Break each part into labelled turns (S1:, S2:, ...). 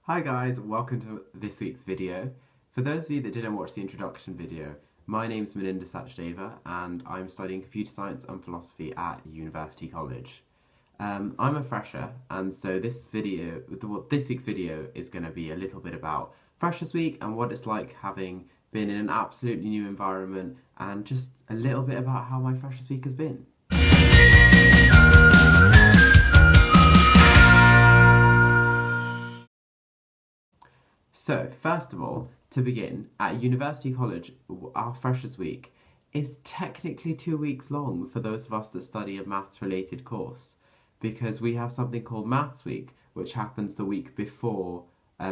S1: Hi guys, welcome to this week's video. For those of you that didn't watch the introduction video, my name's Maninder and I'm studying computer science and philosophy at University College. I'm a fresher, and so this week's video is going to be a little bit about Freshers Week and what it's like having been in an absolutely new environment, and just a little bit about how my Freshers Week has been. So, first of all, to begin, at University College, our Freshers Week is technically 2 weeks long for those of us that study a maths-related course, because we have something called Maths Week, which happens the week before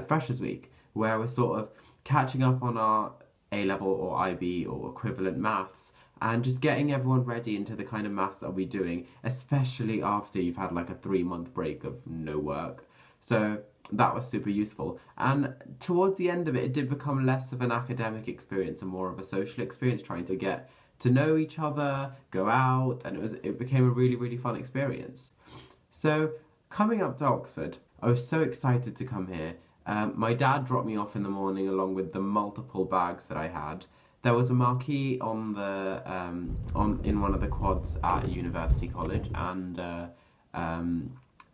S1: Freshers Week, where we're sort of catching up on our A-level or IB or equivalent maths, and just getting everyone ready into the kind of maths that we'll be doing, especially after you've had like a 3-month break of no work. So that was super useful, and towards the end of it, it did become less of an academic experience and more of a social experience, trying to get to know each other, go out, and it became a really fun experience. So coming up to Oxford, I was so excited to come here. My dad dropped me off in the morning along with the multiple bags that I had. There was a marquee on the in one of the quads at University College, and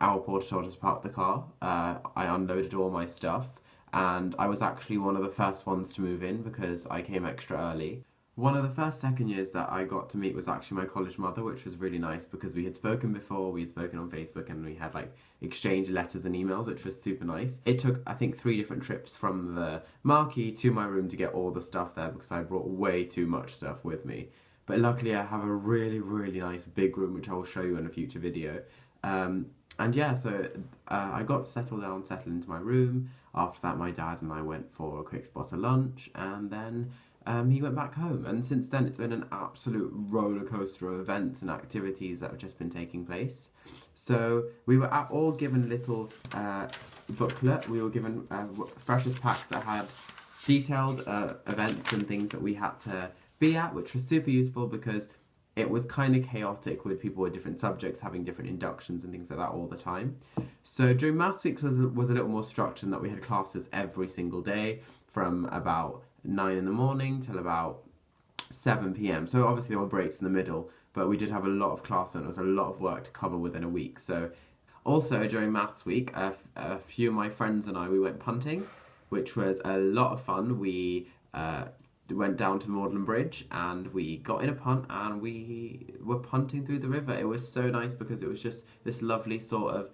S1: our porter told us to park the car. I unloaded all my stuff, and I was actually one of the first ones to move in because I came extra early. One of the first second years that I got to meet was actually my college mother, which was really nice because we had spoken before, we had spoken on Facebook, and we had like exchanged letters and emails, which was super nice. It took, I think, 3 different trips from the marquee to my room to get all the stuff there because I brought way too much stuff with me. But luckily I have a really nice big room, which I will show you in a future video. And yeah, so I got to settle into my room. After that, my dad and I went for a quick spot of lunch, and then he went back home. And since then, it's been an absolute roller coaster of events and activities that have just been taking place. So we were all given a little booklet. We were given freshers packs that had detailed events and things that we had to be at, which was super useful because it was kind of chaotic with people with different subjects having different inductions and things like that all the time. So during Maths Week was a little more structured in that we had classes every single day from about 9 in the morning till about 7 p.m. So obviously there were breaks in the middle, but we did have a lot of class and it was a lot of work to cover within a week. So also during Maths Week, a few of my friends and we went punting, which was a lot of fun. We went down to Magdalen Bridge and we got in a punt and we were punting through the river. It was so nice because it was just this lovely sort of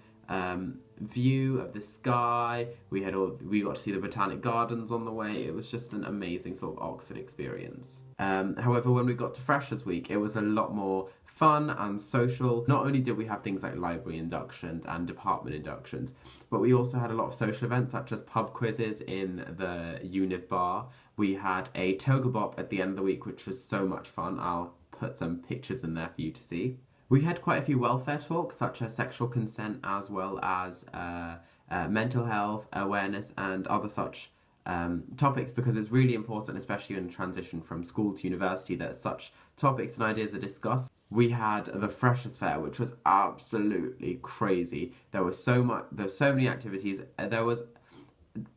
S1: view of the sky. We got to see the Botanic Gardens on the way. It was just an amazing sort of Oxford experience. However, when we got to Freshers Week, it was a lot more fun and social. Not only did we have things like library inductions and department inductions, but we also had a lot of social events such as pub quizzes in the Univ bar. We had a toga bop at the end of the week, which was so much fun. I'll put some pictures in there for you to see. We had quite a few welfare talks, such as sexual consent, as well as mental health, awareness, and other such topics, because it's really important, especially in transition from school to university, that such topics and ideas are discussed. We had the Freshers Fair, which was absolutely crazy. There was so many activities. There was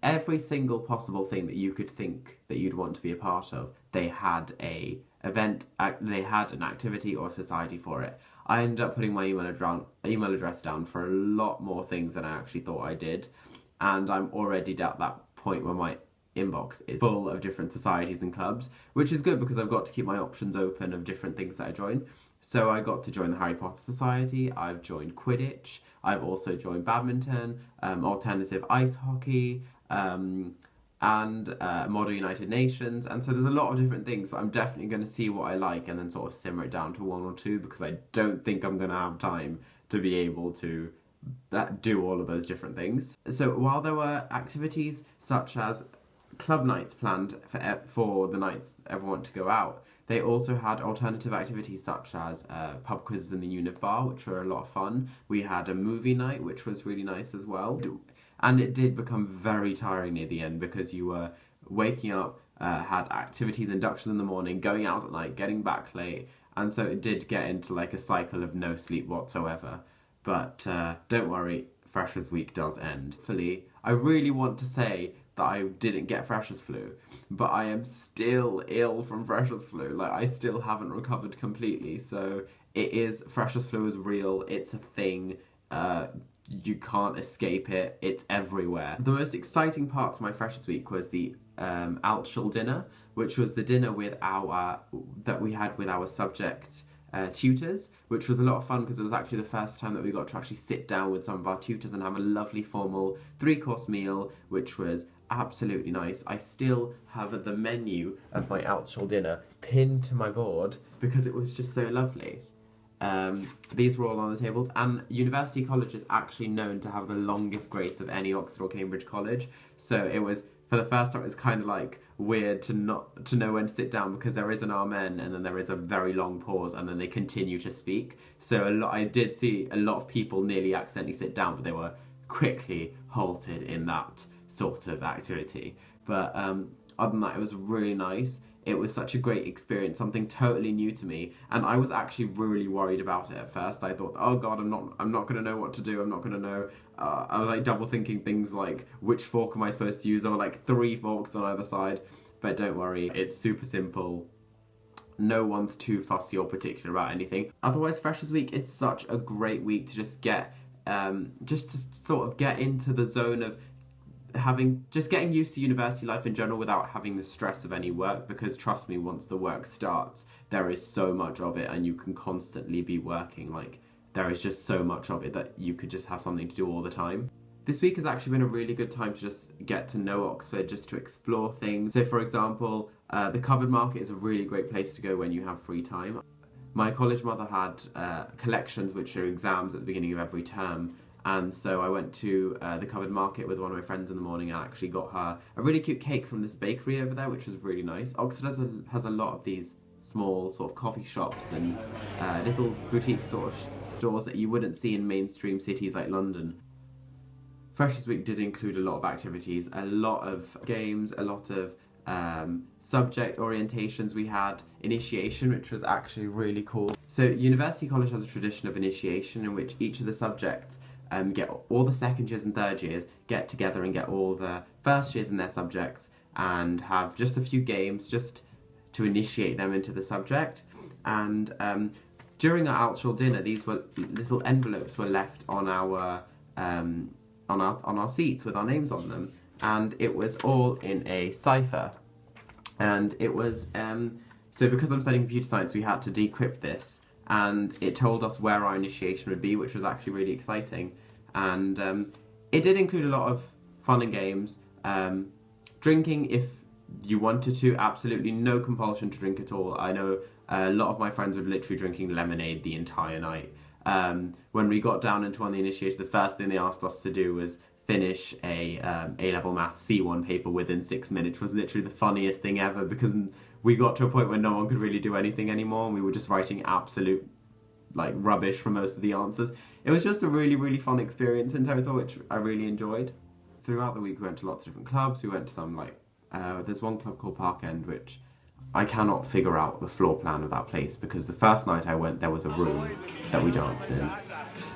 S1: every single possible thing that you could think that you'd want to be a part of. They had an event, they had an activity or a society for it. I ended up putting my email address down for a lot more things than I actually thought I did, and I'm already at that point where my inbox is full of different societies and clubs, which is good because I've got to keep my options open of different things that I join. So I got to join the Harry Potter Society, I've joined Quidditch, I've also joined badminton, alternative ice hockey, and Model United Nations, and so there's a lot of different things, but I'm definitely going to see what I like and then sort of simmer it down to 1 or 2 because I don't think I'm going to have time to be able to do all of those different things. So while there were activities such as club nights planned for the nights everyone wanted to go out, they also had alternative activities such as pub quizzes in the Univ bar, which were a lot of fun. We had a movie night, which was really nice as well. And it did become very tiring near the end because you were waking up, had activities, inductions in the morning, going out at night, getting back late, and so it did get into like a cycle of no sleep whatsoever. But don't worry, Freshers Week does end. Hopefully, I really want to say that I didn't get freshers flu, but I am still ill from freshers flu. Like, I still haven't recovered completely, so freshers flu is real, it's a thing, you can't escape it, it's everywhere. The most exciting part to my freshers week was the Altschul dinner, which was the dinner that we had with our subject tutors, which was a lot of fun because it was actually the first time that we got to actually sit down with some of our tutors and have a lovely formal 3-course meal, which was absolutely nice. I still have the menu of my Altschul dinner pinned to my board because it was just so lovely. These were all on the tables, and University College is actually known to have the longest grace of any Oxford or Cambridge college, so it was, for the first time, it's kind of like weird to know when to sit down, because there is an amen and then there is a very long pause and then they continue to speak. So I did see a lot of people nearly accidentally sit down, but they were quickly halted in that sort of activity. But other than that, it was really nice. It was such a great experience, something totally new to me, and I was actually really worried about it at first. I thought, oh god, I'm not going to know what to do, I'm not going to know. I was like double thinking things like, which fork am I supposed to use? There were like 3 forks on either side, but don't worry, it's super simple. No one's too fussy or particular about anything. Otherwise, Freshers Week is such a great week to just get, just to sort of get into the zone of getting used to university life in general without having the stress of any work, because trust me, once the work starts, there is so much of it and you can constantly be working. Like, there is just so much of it that you could just have something to do all the time. This week has actually been a really good time to just get to know Oxford, just to explore things. So for example, the covered market is a really great place to go when you have free time. My college mother had collections, which are exams at the beginning of every term, and so I went to the covered market with one of my friends in the morning and actually got her a really cute cake from this bakery over there, which was really nice. Oxford has a lot of these small sort of coffee shops and little boutique sort of stores that you wouldn't see in mainstream cities like London. Freshers Week did include a lot of activities, a lot of games, a lot of subject orientations. We had initiation, which was actually really cool. So University College has a tradition of initiation in which each of the subjects get all the second years and third years get together and get all the first years in their subjects and have just a few games just to initiate them into the subject. And during our Altschul dinner, these were little envelopes were left on our seats with our names on them, and it was all in a cipher. And it was so because I'm studying computer science, we had to decrypt this, and it told us where our initiation would be, which was actually really exciting. And it did include a lot of fun and games. Drinking, if you wanted to, absolutely no compulsion to drink at all. I know a lot of my friends were literally drinking lemonade the entire night. When we got down into one of the initiation, the first thing they asked us to do was finish a A-level maths C1 paper within 6 minutes. It was literally the funniest thing ever, because we got to a point where no one could really do anything anymore, and we were just writing absolute like rubbish for most of the answers. It was just a really, really fun experience in total, which I really enjoyed. Throughout the week we went to lots of different clubs. We went to some there's one club called Park End, which I cannot figure out the floor plan of that place, because the first night I went there was a room that we danced in.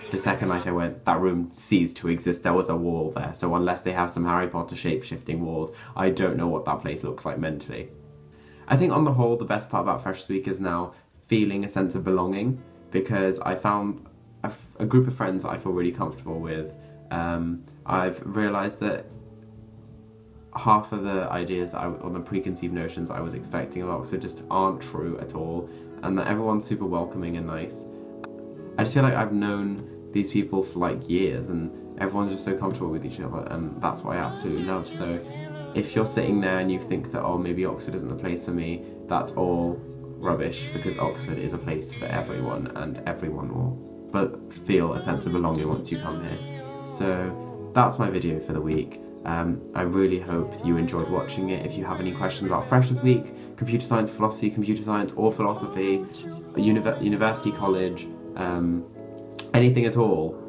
S1: The second night I went, that room ceased to exist. There was a wall there, so unless they have some Harry Potter shape-shifting walls, I don't know what that place looks like mentally. I think on the whole, the best part about Freshers Week is now feeling a sense of belonging, because I found a group of friends that I feel really comfortable with. I've realised that half of the ideas or the preconceived notions I was expecting of Oxford just aren't true at all, and that everyone's super welcoming and nice. I just feel like I've known these people for like years, and everyone's just so comfortable with each other, and that's what I absolutely love. So if you're sitting there and you think that, oh, maybe Oxford isn't the place for me, that's all rubbish, because Oxford is a place for everyone, and everyone will feel a sense of belonging once you come here. So that's my video for the week. I really hope you enjoyed watching it. If you have any questions about Freshers Week, computer science, or philosophy, University College, anything at all,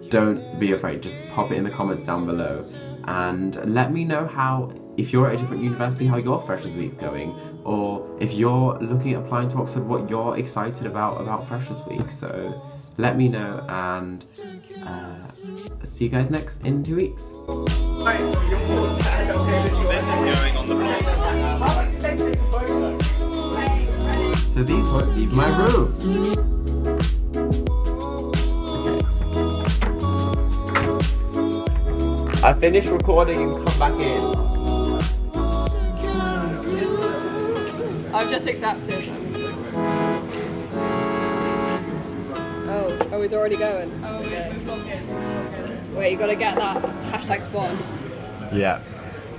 S1: don't be afraid. Just pop it in the comments down below and let me know if you're at a different university, how your Freshers Week's going, or if you're looking at applying to Oxford, what you're excited about Freshers Week. So let me know, and see you guys in 2 weeks. So these won't leave my room. I finished recording and come back in.
S2: I've just accepted. Oh, it's already going. Oh, okay. Wait, you gotta get that hashtag spawn.
S1: Yeah.